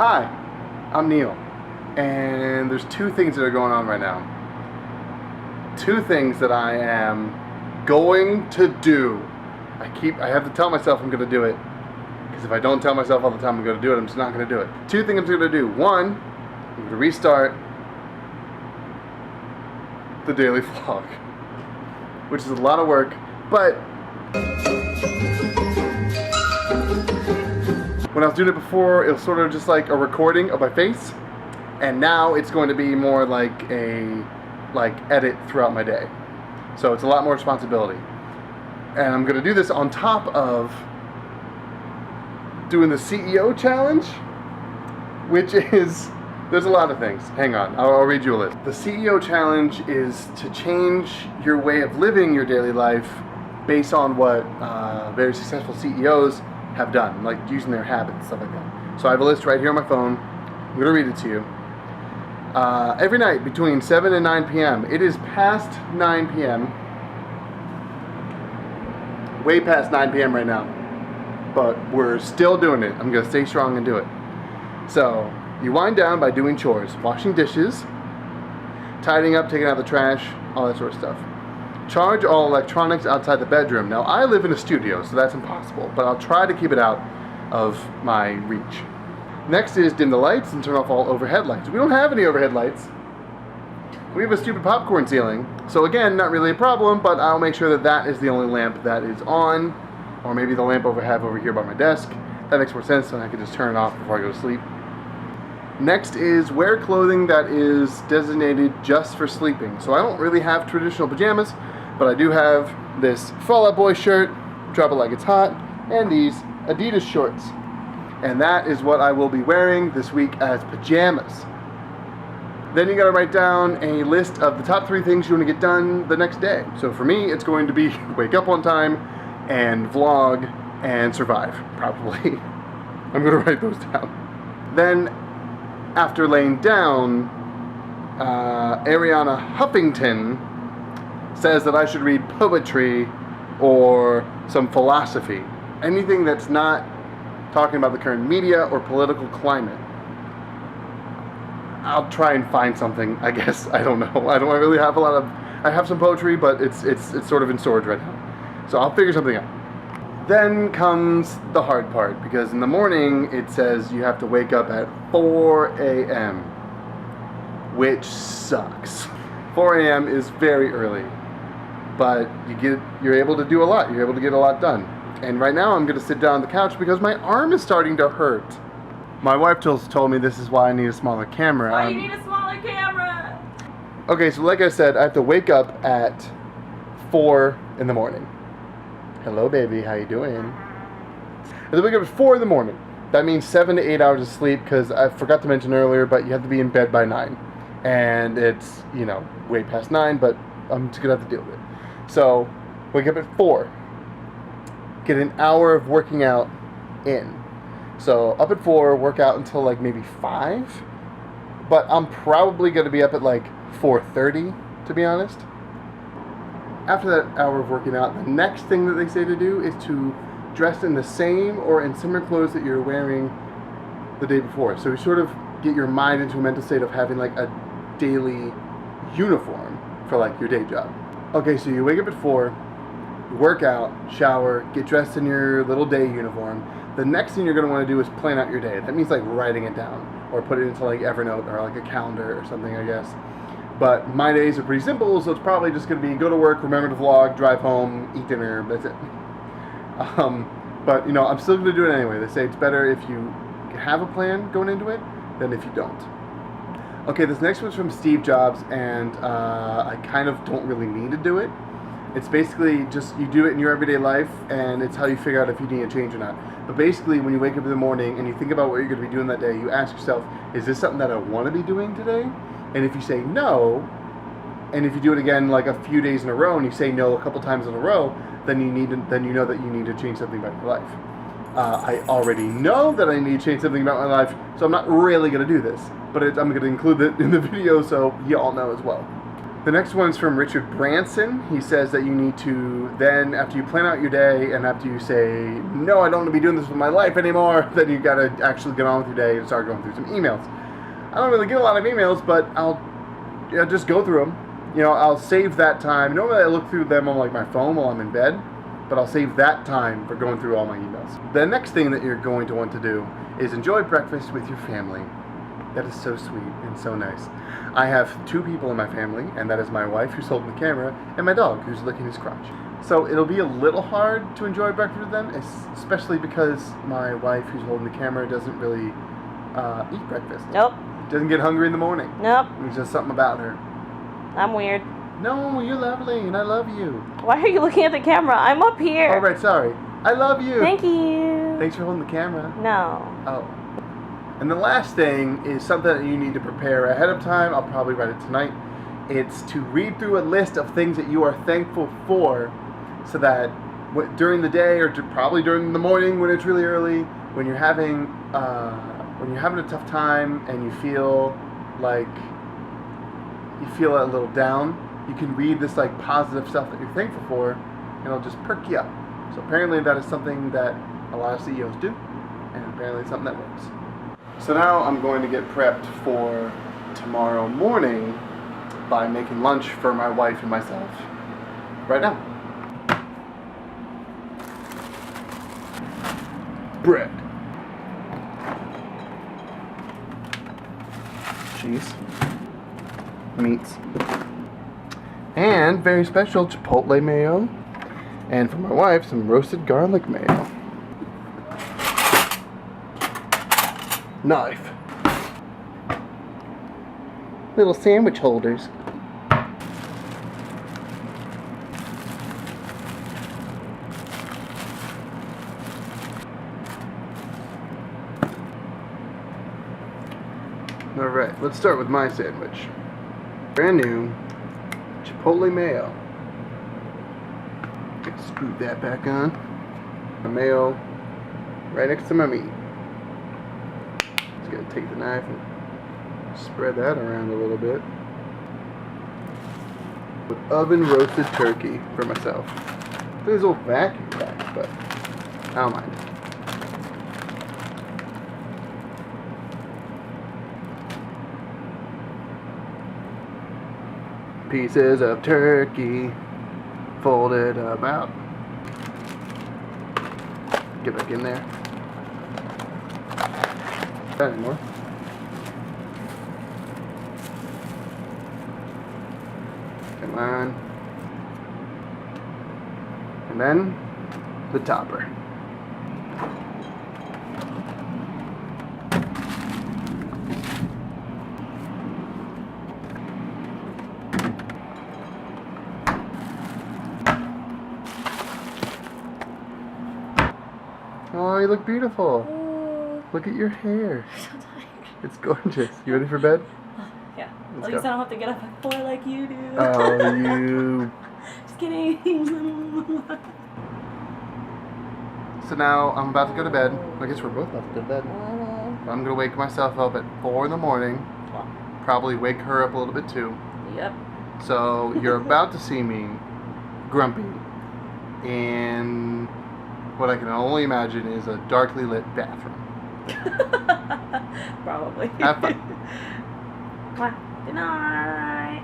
Hi, I'm Neil, and there's two things that are going on right now. Two things that I am going to do. I have to tell myself I'm going to do it, because if I don't tell myself all the time I'm going to do it, I'm just not going to do it. Two things I'm going to do. One, I'm going to restart the daily vlog, which is a lot of work, but when I was doing it before, it was sort of just like a recording of my face, and now it's going to be more like a edit throughout my day. So it's a lot more responsibility. And I'm going to do this on top of doing the CEO challenge, which is, there's a lot of things. Hang on, I'll read you a list. The CEO challenge is to change your way of living your daily life based on what very successful CEOs have done, like using their habits, stuff like that. So I have a list right here on my phone. I'm going to read it to you. Every night between 7 and 9 p.m. It is past 9 p.m. Way past 9 p.m. right now. But we're still doing it. I'm going to stay strong and do it. So, you wind down by doing chores. Washing dishes, tidying up, taking out the trash, all that sort of stuff. Charge all electronics outside the bedroom. Now, I live in a studio, so that's impossible, but I'll try to keep it out of my reach. Next is dim the lights and turn off all overhead lights. We don't have any overhead lights. We have a stupid popcorn ceiling. So again, not really a problem, but I'll make sure that that is the only lamp that is on, or maybe the lamp I have over here by my desk. That makes more sense, and I can just turn it off before I go to sleep. Next is wear clothing that is designated just for sleeping. So I don't really have traditional pajamas, but I do have this Fall Out Boy shirt, Drop It Like It's Hot, and these Adidas shorts. And that is what I will be wearing this week as pajamas. Then you gotta write down a list of the top 3 things you wanna get done the next day. So for me, it's going to be wake up on time, and vlog, and survive, probably. I'm gonna write those down. Then, after laying down, Ariana Huffington says that I should read poetry or some philosophy. Anything that's not talking about the current media or political climate. I'll try and find something, I guess. I don't know. I don't really have a lot of... I have some poetry, but it's sort of in storage right now. So I'll figure something out. Then comes the hard part, because in the morning it says you have to wake up at 4 a.m., which sucks. 4 a.m. is very early, but you're able to do a lot. You're able to get a lot done. And right now I'm going to sit down on the couch because my arm is starting to hurt. My wife told me this is why I need a smaller camera. Why you need a smaller camera? Okay, so like I said, I have to wake up at 4 in the morning. Hello, baby. How you doing? I have to wake up at 4 in the morning. That means 7 to 8 hours of sleep, because I forgot to mention earlier, but you have to be in bed by 9. And it's, way past 9, but I'm just going to have to deal with it. So, wake up at 4. Get an hour of working out in. So up at 4, work out until like maybe 5. But I'm probably going to be up at like 4:30, to be honest. After that hour of working out, the next thing that they say to do is to dress in the same or in similar clothes that you're wearing the day before. So you sort of get your mind into a mental state of having like a daily uniform for like your day job. Okay, so you wake up at 4. Work out, shower, get dressed in your little day uniform. The next thing you're going to want to do is plan out your day. That means like writing it down or put it into like Evernote or like a calendar or something, I guess. But my days are pretty simple, so it's probably just going to be go to work, remember to vlog, drive home, eat dinner, that's it. But I'm still going to do it anyway. They say it's better if you have a plan going into it than if you don't. Okay, this next one's from Steve Jobs, and I kind of don't really need to do it. It's basically just you do it in your everyday life, and it's how you figure out if you need a change or not. But basically, when you wake up in the morning and you think about what you're going to be doing that day, you ask yourself, is this something that I want to be doing today? And if you say no, and if you do it again like a few days in a row, and you say no a couple times in a row, then you know that you need to change something about your life. I already know that I need to change something about my life, so I'm not really going to do this. But I'm going to include it in the video so you all know as well. The next one's from Richard Branson. He says that you need to then, after you plan out your day and after you say, no, I don't want to be doing this with my life anymore, then you got to actually get on with your day and start going through some emails. I don't really get a lot of emails, but I'll just go through them. I'll save that time. Normally I look through them on like my phone while I'm in bed, but I'll save that time for going through all my emails. The next thing that you're going to want to do is enjoy breakfast with your family. That is so sweet and so nice. I have 2 people in my family, and that is my wife, who's holding the camera, and my dog, who's licking his crotch. So it'll be a little hard to enjoy breakfast with them, especially because my wife, who's holding the camera, doesn't really eat breakfast. Nope. Doesn't get hungry in the morning. Nope. There's just something about her. I'm weird. No, you're lovely, and I love you. Why are you looking at the camera? I'm up here. Oh, right, sorry. I love you. Thank you. Thanks for holding the camera. No. Oh. And the last thing is something that you need to prepare ahead of time. I'll probably write it tonight. It's to read through a list of things that you are thankful for, so that during the day, or probably during the morning when it's really early, when you're having a tough time and you feel a little down, you can read this like positive stuff that you're thankful for, and it'll just perk you up. So apparently that is something that a lot of CEOs do, and apparently it's something that works. So now I'm going to get prepped for tomorrow morning by making lunch for my wife and myself right now. Bread. Cheese. Meats. And very special Chipotle mayo. And for my wife, some roasted garlic mayo. Knife. Little sandwich holders. Alright, let's start with my sandwich. Brand new Chipotle mayo. Scoop that back on. The mayo right next to my meat. Just gotta take the knife and spread that around a little bit. With oven roasted turkey for myself. There's a little vacuum back, but I don't mind. Pieces of turkey folded about. Get back in there. Not anymore. Come on. And then the topper. Oh, you look beautiful. Look at your hair. I'm so tired. It's gorgeous. You ready for bed? Yeah. Let's At least go. I don't have to get up at 4 like you do. Oh, you. Just kidding. So now I'm about to go to bed. I guess we're both about to go to bed. I'm going to wake myself up at 4 in the morning. Probably wake her up a little bit too. Yep. So you're about to see me grumpy in what I can only imagine is a darkly lit bathroom. Probably. Have fun. Good night.